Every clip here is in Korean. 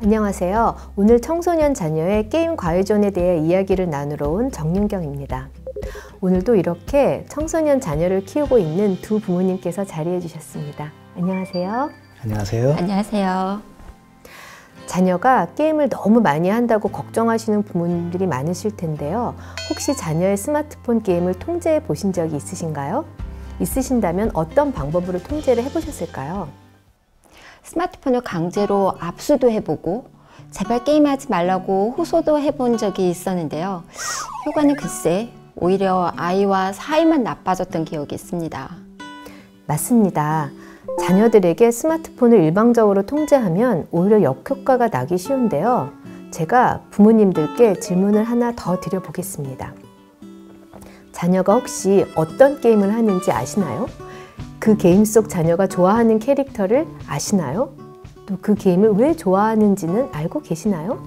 안녕하세요. 오늘 청소년 자녀의 게임 과외존에 대해 이야기를 나누러 온 정윤경입니다. 오늘도 이렇게 청소년 자녀를 키우고 있는 두 부모님께서 자리해 주셨습니다. 안녕하세요. 안녕하세요. 안녕하세요. 자녀가 게임을 너무 많이 한다고 걱정하시는 부모님들이 많으실 텐데요. 혹시 자녀의 스마트폰 게임을 통제해 보신 적이 있으신가요? 있으신다면 어떤 방법으로 통제를 해보셨을까요? 스마트폰을 강제로 압수도 해보고 제발 게임하지 말라고 호소도 해본 적이 있었는데요. 효과는 글쎄 오히려 아이와 사이만 나빠졌던 기억이 있습니다. 맞습니다. 자녀들에게 스마트폰을 일방적으로 통제하면 오히려 역효과가 나기 쉬운데요. 제가 부모님들께 질문을 하나 더 드려보겠습니다. 자녀가 혹시 어떤 게임을 하는지 아시나요? 그 게임 속 자녀가 좋아하는 캐릭터를 아시나요? 또 그 게임을 왜 좋아하는지는 알고 계시나요?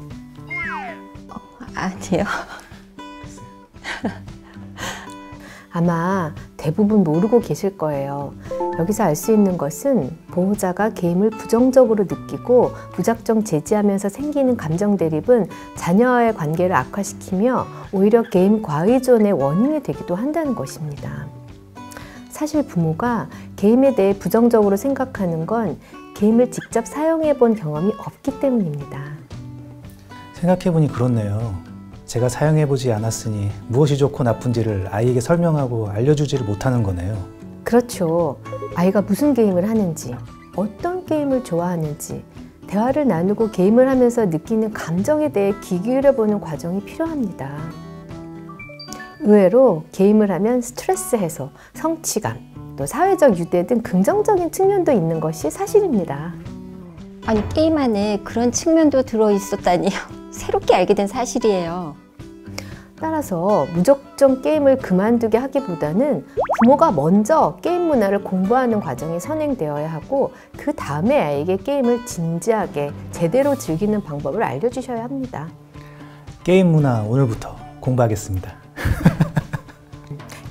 아니요. 아마 대부분 모르고 계실 거예요. 여기서 알 수 있는 것은 보호자가 게임을 부정적으로 느끼고 무작정 제지하면서 생기는 감정 대립은 자녀와의 관계를 악화시키며 오히려 게임 과의존의 원인이 되기도 한다는 것입니다. 사실 부모가 게임에 대해 부정적으로 생각하는 건 게임을 직접 사용해 본 경험이 없기 때문입니다. 생각해보니 그렇네요. 제가 사용해보지 않았으니 무엇이 좋고 나쁜지를 아이에게 설명하고 알려주지를 못하는 거네요. 그렇죠. 아이가 무슨 게임을 하는지, 어떤 게임을 좋아하는지, 대화를 나누고 게임을 하면서 느끼는 감정에 대해 귀 기울여보는 과정이 필요합니다. 의외로 게임을 하면 스트레스 해소, 성취감, 또 사회적 유대 등 긍정적인 측면도 있는 것이 사실입니다. 아니 게임 안에 그런 측면도 들어있었다니요. 새롭게 알게 된 사실이에요. 따라서 무작정 게임을 그만두게 하기보다는 부모가 먼저 게임 문화를 공부하는 과정이 선행되어야 하고 그 다음에 아이에게 게임을 진지하게 제대로 즐기는 방법을 알려주셔야 합니다. 게임 문화 오늘부터 공부하겠습니다.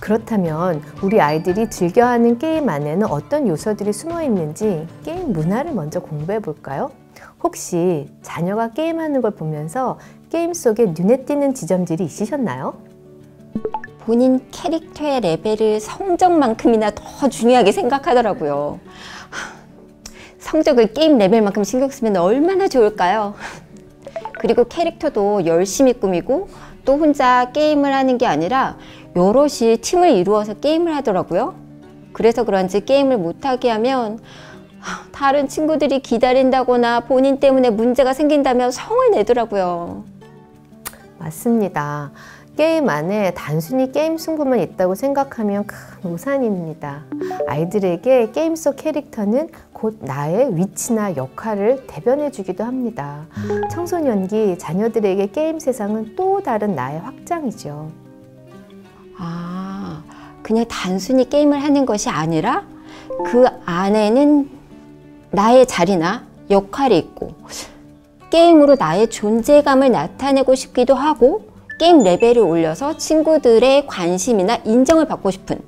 그렇다면 우리 아이들이 즐겨하는 게임 안에는 어떤 요소들이 숨어 있는지 게임 문화를 먼저 공부해 볼까요? 혹시 자녀가 게임하는 걸 보면서 게임 속에 눈에 띄는 지점들이 있으셨나요? 본인 캐릭터의 레벨을 성적만큼이나 더 중요하게 생각하더라고요. 성적을 게임 레벨만큼 신경 쓰면 얼마나 좋을까요? 그리고 캐릭터도 열심히 꾸미고 또 혼자 게임을 하는 게 아니라 여럿이 팀을 이루어서 게임을 하더라고요. 그래서 그런지 게임을 못하게 하면 다른 친구들이 기다린다거나 본인 때문에 문제가 생긴다며 성을 내더라고요. 맞습니다. 게임 안에 단순히 게임 승부만 있다고 생각하면 큰 오산입니다. 아이들에게 게임 속 캐릭터는 곧 나의 위치나 역할을 대변해 주기도 합니다. 청소년기 자녀들에게 게임 세상은 또 다른 나의 확장이죠. 그냥 단순히 게임을 하는 것이 아니라 그 안에는 나의 자리나 역할이 있고 게임으로 나의 존재감을 나타내고 싶기도 하고 게임 레벨을 올려서 친구들의 관심이나 인정을 받고 싶은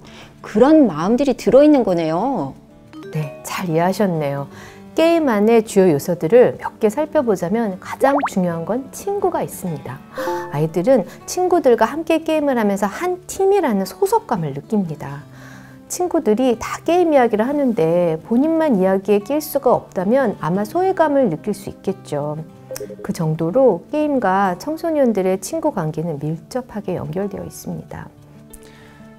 그런 마음들이 들어있는 거네요. 네, 잘 이해하셨네요. 게임 안의 주요 요소들을 몇 개 살펴보자면 가장 중요한 건 친구가 있습니다. 아이들은 친구들과 함께 게임을 하면서 한 팀이라는 소속감을 느낍니다. 친구들이 다 게임 이야기를 하는데 본인만 이야기에 낄 수가 없다면 아마 소외감을 느낄 수 있겠죠. 그 정도로 게임과 청소년들의 친구 관계는 밀접하게 연결되어 있습니다.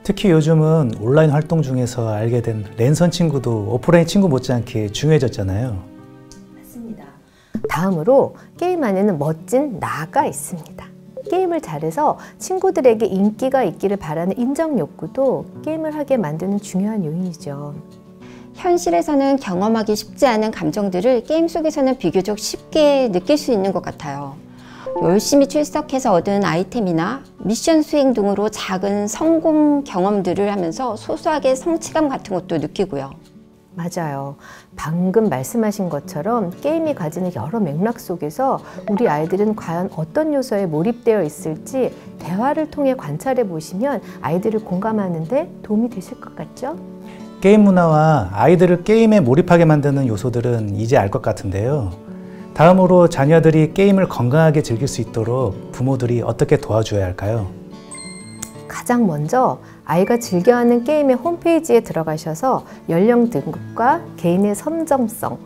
특히 요즘은 온라인 활동 중에서 알게 된 랜선 친구도 오프라인 친구 못지않게 중요해졌잖아요. 맞습니다. 다음으로 게임 안에는 멋진 나가 있습니다. 게임을 잘해서 친구들에게 인기가 있기를 바라는 인정 욕구도 게임을 하게 만드는 중요한 요인이죠. 현실에서는 경험하기 쉽지 않은 감정들을 게임 속에서는 비교적 쉽게 느낄 수 있는 것 같아요. 열심히 출석해서 얻은 아이템이나 미션 수행 등으로 작은 성공 경험들을 하면서 소소하게 성취감 같은 것도 느끼고요. 맞아요. 방금 말씀하신 것처럼 게임이 가지는 여러 맥락 속에서 우리 아이들은 과연 어떤 요소에 몰입되어 있을지 대화를 통해 관찰해 보시면 아이들을 공감하는 데 도움이 되실 것 같죠? 게임 문화와 아이들을 게임에 몰입하게 만드는 요소들은 이제 알 것 같은데요. 다음으로 자녀들이 게임을 건강하게 즐길 수 있도록 부모들이 어떻게 도와줘야 할까요? 가장 먼저 아이가 즐겨하는 게임의 홈페이지에 들어가셔서 연령 등급과 개인의 선정성,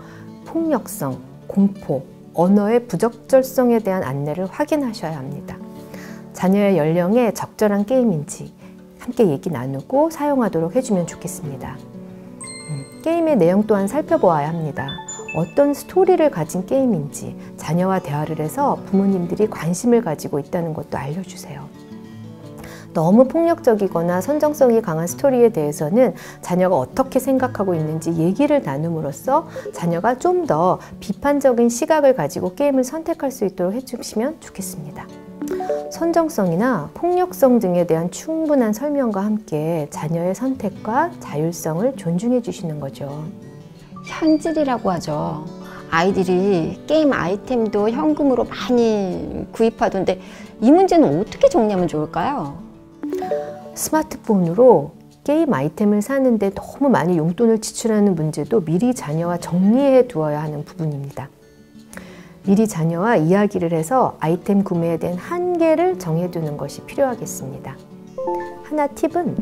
폭력성, 공포, 언어의 부적절성에 대한 안내를 확인하셔야 합니다. 자녀의 연령에 적절한 게임인지 함께 얘기 나누고 사용하도록 해주면 좋겠습니다. 게임의 내용 또한 살펴보아야 합니다. 어떤 스토리를 가진 게임인지 자녀와 대화를 해서 부모님들이 관심을 가지고 있다는 것도 알려주세요. 너무 폭력적이거나 선정성이 강한 스토리에 대해서는 자녀가 어떻게 생각하고 있는지 얘기를 나눔으로써 자녀가 좀 더 비판적인 시각을 가지고 게임을 선택할 수 있도록 해주시면 좋겠습니다. 선정성이나 폭력성 등에 대한 충분한 설명과 함께 자녀의 선택과 자율성을 존중해 주시는 거죠. 현질이라고 하죠. 아이들이 게임 아이템도 현금으로 많이 구입하던데 이 문제는 어떻게 정리하면 좋을까요? 스마트폰으로 게임 아이템을 사는데 너무 많이 용돈을 지출하는 문제도 미리 자녀와 정리해 두어야 하는 부분입니다. 미리 자녀와 이야기를 해서 아이템 구매에 대한 한계를 정해두는 것이 필요하겠습니다. 하나 팁은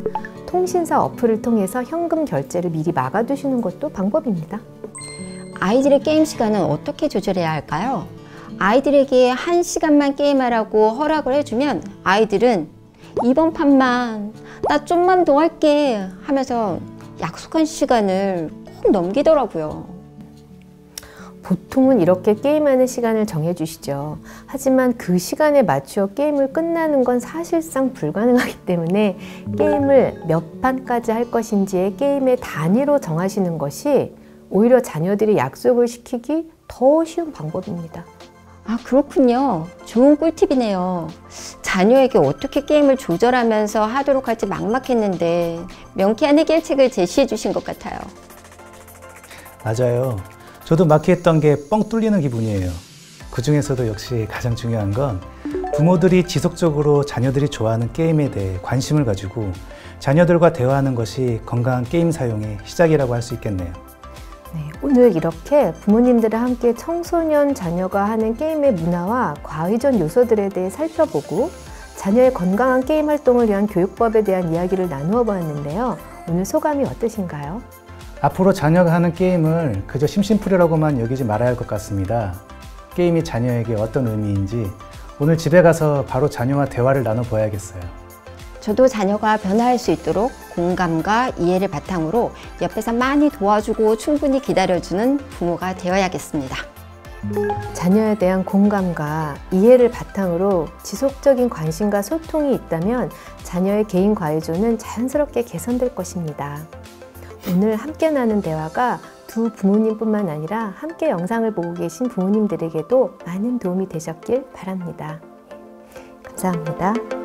통신사 어플을 통해서 현금 결제를 미리 막아두시는 것도 방법입니다. 아이들의 게임 시간은 어떻게 조절해야 할까요? 아이들에게 1시간만 게임하라고 허락을 해주면 아이들은 이번 판만 나 좀만 더 할게 하면서 약속한 시간을 꼭 넘기더라고요. 보통은 이렇게 게임하는 시간을 정해주시죠. 하지만 그 시간에 맞추어 게임을 끝나는 건 사실상 불가능하기 때문에 게임을 몇 판까지 할 것인지의 게임의 단위로 정하시는 것이 오히려 자녀들이 약속을 시키기 더 쉬운 방법입니다. 아, 그렇군요. 좋은 꿀팁이네요. 자녀에게 어떻게 게임을 조절하면서 하도록 할지 막막했는데 명쾌한 해결책을 제시해 주신 것 같아요. 맞아요. 저도 막히했던 게 뻥 뚫리는 기분이에요. 그 중에서도 역시 가장 중요한 건 부모들이 지속적으로 자녀들이 좋아하는 게임에 대해 관심을 가지고 자녀들과 대화하는 것이 건강한 게임 사용의 시작이라고 할 수 있겠네요. 네, 오늘 이렇게 부모님들과 함께 청소년 자녀가 하는 게임의 문화와 과의전 요소들에 대해 살펴보고 자녀의 건강한 게임 활동을 위한 교육법에 대한 이야기를 나누어 보았는데요. 오늘 소감이 어떠신가요? 앞으로 자녀가 하는 게임을 그저 심심풀이라고만 여기지 말아야 할 것 같습니다. 게임이 자녀에게 어떤 의미인지 오늘 집에 가서 바로 자녀와 대화를 나눠봐야겠어요. 저도 자녀가 변화할 수 있도록 공감과 이해를 바탕으로 옆에서 많이 도와주고 충분히 기다려주는 부모가 되어야겠습니다. 자녀에 대한 공감과 이해를 바탕으로 지속적인 관심과 소통이 있다면 자녀의 개인 과외조는 자연스럽게 개선될 것입니다. 오늘 함께 나눈 대화가 두 부모님뿐만 아니라 함께 영상을 보고 계신 부모님들에게도 많은 도움이 되셨길 바랍니다. 감사합니다.